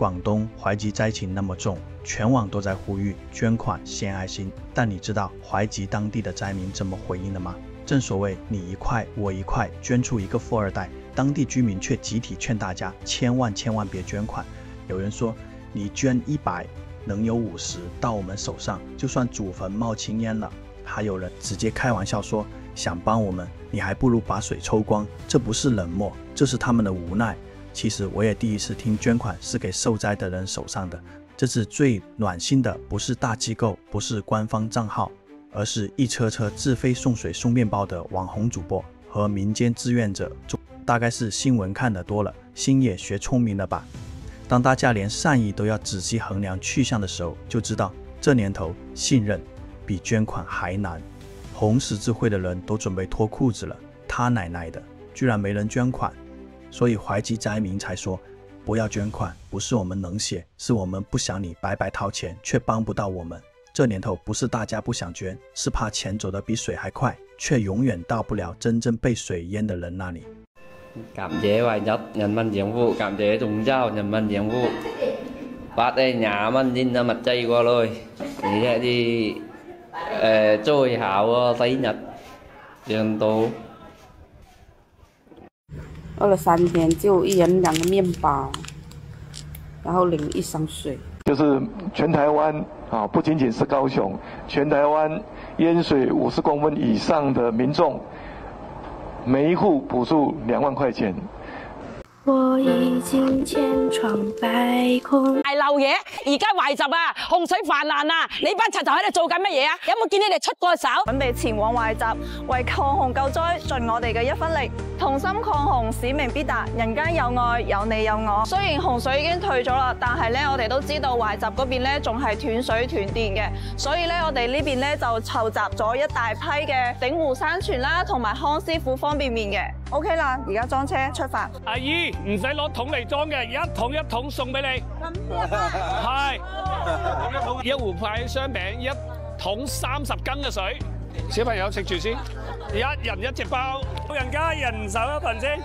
广东怀集灾情那么重，全网都在呼吁捐款献爱心，但你知道怀集当地的灾民怎么回应的吗？正所谓你一块我一块，捐出一个富二代，当地居民却集体劝大家千万别捐款。有人说你捐100能有50到我们手上，就算祖坟冒青烟了。还有人直接开玩笑说，想帮我们你还不如把水抽光，这不是冷漠，这是他们的无奈。其实我也第一次听捐款是给受灾的人手上的，这次最暖心的不是大机构，不是官方账号，而是一车车自费送水送面包的网红主播和民间志愿者。大概是新闻看得多了，心也学聪明了吧。当大家连善意都要仔细衡量去向的时候，就知道这年头信任比捐款还难。红十字会的人都准备脱裤子了，他奶奶的，居然没人捐款。所以怀集灾民才说不要捐款，不是我们冷血，是我们不想你白白掏錢却帮不到我们。这年头不是大家不想捐，是怕钱走得比水还快，却永远到不了真正被水淹的人那里。Cảm chế hoài nhất nhân dân nhiệm vụ, cảm chế trùng trao nhân dân nhiệm vụ. Bác đây nhà mình nhìn ra mặt chay qua rồi, thì sẽ đi trôi hảo thấy nhật tiền tố。饿了3天，就1人2个面包，然后领1箱水。就是全台湾啊，不仅仅是高雄，全台湾淹水50公分以上的民众，每一户补助2萬塊錢。我已經千瘡百孔。大漏嘢，而家懷集啊，洪水泛濫啊！你班柒頭喺度做緊乜嘢啊？有冇見你哋出過手？準備前往懷集，為抗洪救災盡我哋嘅一分力，同心抗洪，使命必達。人間有愛，有你有我。雖然洪水已經退咗啦，但係咧我哋都知道懷集嗰邊咧仲係斷水斷電嘅，所以咧我哋呢邊咧就籌集咗一大批嘅鼎湖山泉啦，同埋康師傅方便麵嘅。OK 啦，而家裝車出發。阿姨唔使攞桶嚟裝嘅，一桶一桶送俾你。係一壺派雙餅，一桶30斤嘅水。小朋友食住先，一人1隻包，老人家人手1份先，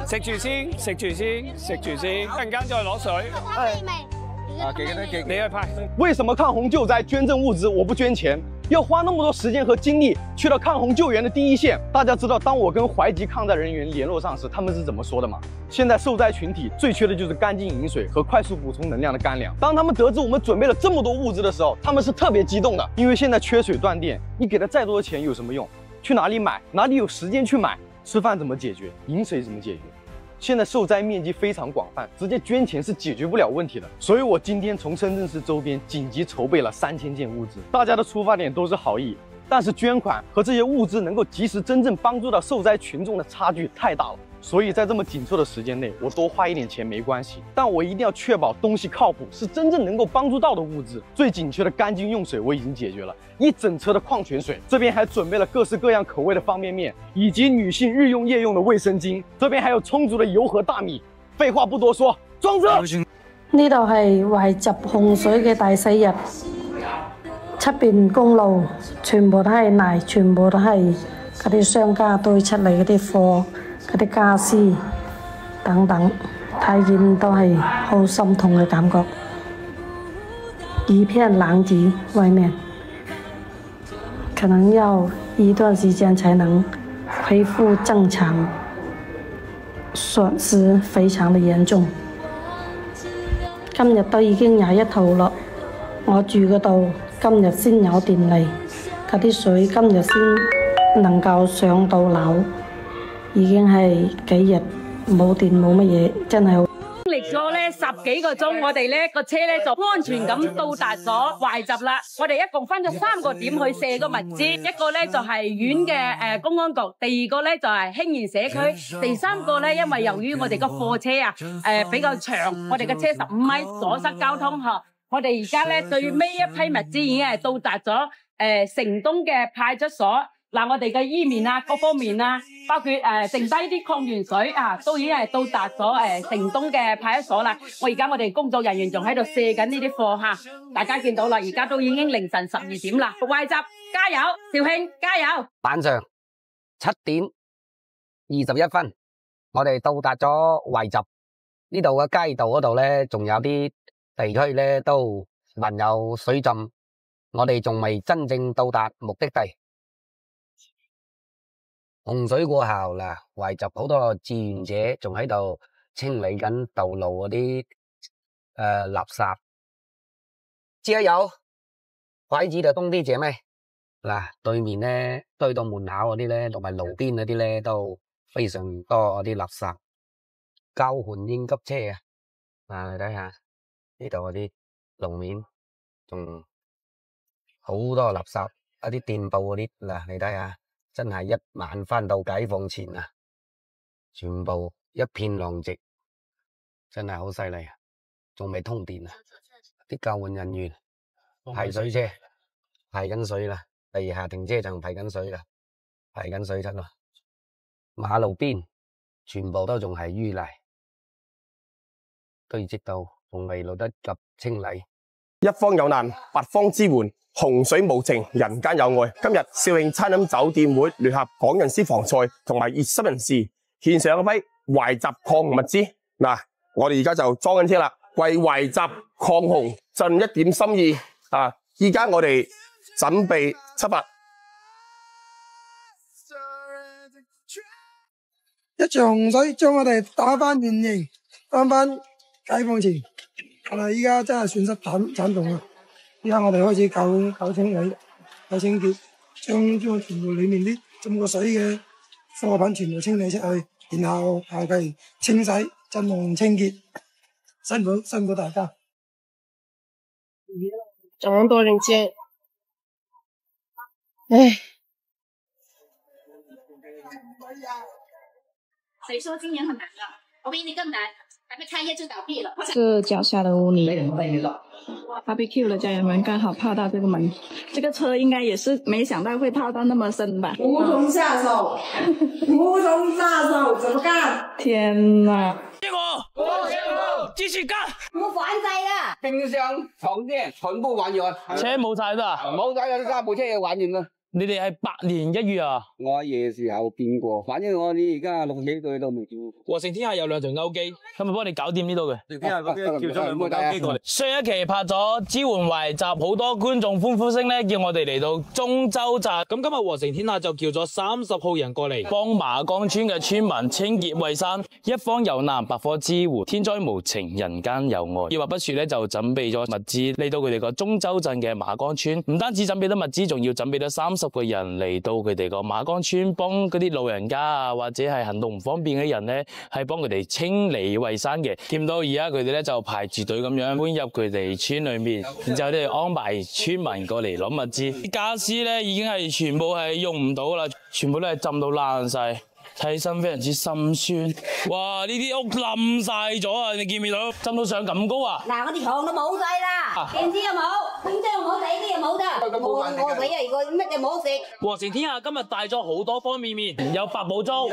食住先，食住先，食住先，一陣間再攞水。你去派。為什麼抗洪救災捐贈物資我不捐錢？要花那麼多時間和精力去到抗洪救援的第一線。大家知道，當我跟懷集抗災人員聯絡上時，他們是怎麼說的嗎？現在受災群體最缺的就是乾淨飲水和快速補充能量的乾糧。當他們得知我們準備了這麼多物資的時候，他們是特別激動的，因為現在缺水斷電，你給他再多的錢有什麼用？去哪裡買？哪裡有時間去買？吃飯怎麼解決？飲水怎麼解決？現在受災面積非常廣泛，直接捐錢是解決不了問題的。所以我今天從深圳市周邊緊急籌備了3000件物資。大家的出發點都是好意，但是捐款和這些物資能夠及時真正幫助到受災群眾的差距太大了。所以在這麼緊湊的時間內，我多花一點錢沒關係，但我一定要確保東西靠譜，是真正能夠幫助到的物資。最緊缺的乾淨用水我已經解決了，1整車的礦泉水，這邊還準備了各式各樣口味的方便麵，以及女性日用夜用的衛生巾，這邊還有充足的油和大米。廢話不多說，裝車！呢度係懷集洪水嘅第4日，出邊公路全部都係泥，全部都係嗰啲商家堆出嚟嗰啲貨。嗰啲家私等等，睇見都係好心痛嘅感覺。一片狼藉，外面可能要一段時間才能恢復正常，損失非常的嚴重。今日都已經21號啦，我住嗰度今日先有電嚟，嗰啲水今日先能夠上到樓。已經係幾日冇電冇乜嘢，真係好。經歷咗咧10幾個鐘，我哋咧個車咧就安全咁到達咗懷集啦。我哋一共分咗3個點去卸個物資，一個咧就係縣嘅公安局，第2個咧就係興賢社區，第3個咧因為由於我哋個貨車啊比較長，我哋嘅車15米阻塞交通嚇。我哋而家咧最尾一批物資已經係到達咗城東嘅派出所。嗱，我哋嘅伊麵啊，各方面啊，包括剩低啲礦泉水啊，都已經係到達咗城東嘅派出所啦。我哋工作人員仲喺度卸緊呢啲貨嚇，大家見到啦，而家都已經凌晨12點啦。懷集加油，肇慶加油！晚上7點21分，我哋到達咗懷集呢度嘅街道嗰度咧，仲有啲地區咧都還有水浸，我哋仲未真正到達目的地。洪水過後嗱，懷集好多志願者仲喺度清理緊道路嗰啲垃圾。加油！懷子的兄弟姐妹嗱，對面咧堆到門口嗰啲咧，同埋路邊嗰啲咧都非常多嗰啲垃圾。救援應急車啊！你睇下呢度嗰啲路面仲好多垃圾，一啲電報嗰啲嗱，你睇下，真係一晚翻到解放前啊，全部一片狼藉，真係好犀利啊！仲未通電啊！啲救援人員排水車排緊水啦，地下停車場排緊水啦，排緊水出咯。馬路邊全部都仲係淤泥，堆積到仲未來得及清理。一方有難，八方支援，洪水無情，人間有愛。今日肇慶餐飲酒店會聯合港人私房菜同埋熱心人士獻上一批懷集抗洪物資。嗱，我哋而家就裝緊車啦，為懷集抗洪盡一點心意啊！依家我哋準備出發。一場洪水將我哋打返原形，返解放前。我哋依家真係損失慘重啊！依家我哋開始搞清理、搞清潔，將全部裏面啲浸過水嘅貨品全部清理出去，然後後期清洗、進行清潔。辛苦大家。这么多人接，哎。谁说今年很难的？我比你更难，还没开业就倒闭了。这脚下的污泥，BBQ 的家人们刚好泡到这个门，这个车应该也是没想到会泡到那么深吧？无从下手，无从下手，怎么干？天哪！繼續幹！冇反制啦！冰箱、床墊全部還原，車冇晒啦，冇晒有三部車還原啦。你哋係百年一遇啊！我爺時候見過，反正我哋而家60幾歲都未見過。和成天下有兩台勾機，係咪幫你搞掂呢度嘅？成天下嗰啲叫咗兩部勾機過嚟。上一期拍咗支援懷集，好多觀眾歡呼聲咧，叫我哋嚟到中洲站。咁今日和成天下就叫咗30號人過嚟，幫馬崗村嘅村民清潔衛生。一方有難，百方支援，天災無情，人間有愛。二話不說咧，就準備咗物資嚟到佢哋個中洲鎮嘅馬崗村。唔單止準備得物資，仲要準備得30個人嚟到佢哋個馬崗村，幫嗰啲老人家啊，或者係行動唔方便嘅人咧，係幫佢哋清理衛生嘅。見到而家佢哋咧就排住隊咁樣搬入佢哋村裏面，然之後咧安排村民過嚟攞物資。啲家私咧已經係全部係用唔到啦，全部都係浸到爛晒。睇起身非常之心酸，哇！呢啲屋冧晒咗啊！你見唔見到？浸到上咁高啊！嗱，我啲床都冇晒啦，電視又冇，冰箱又冇，地啲又冇得。我死啊！如果乜嘢冇食。和成天下今日帶咗好多方便麵，有八寶粥。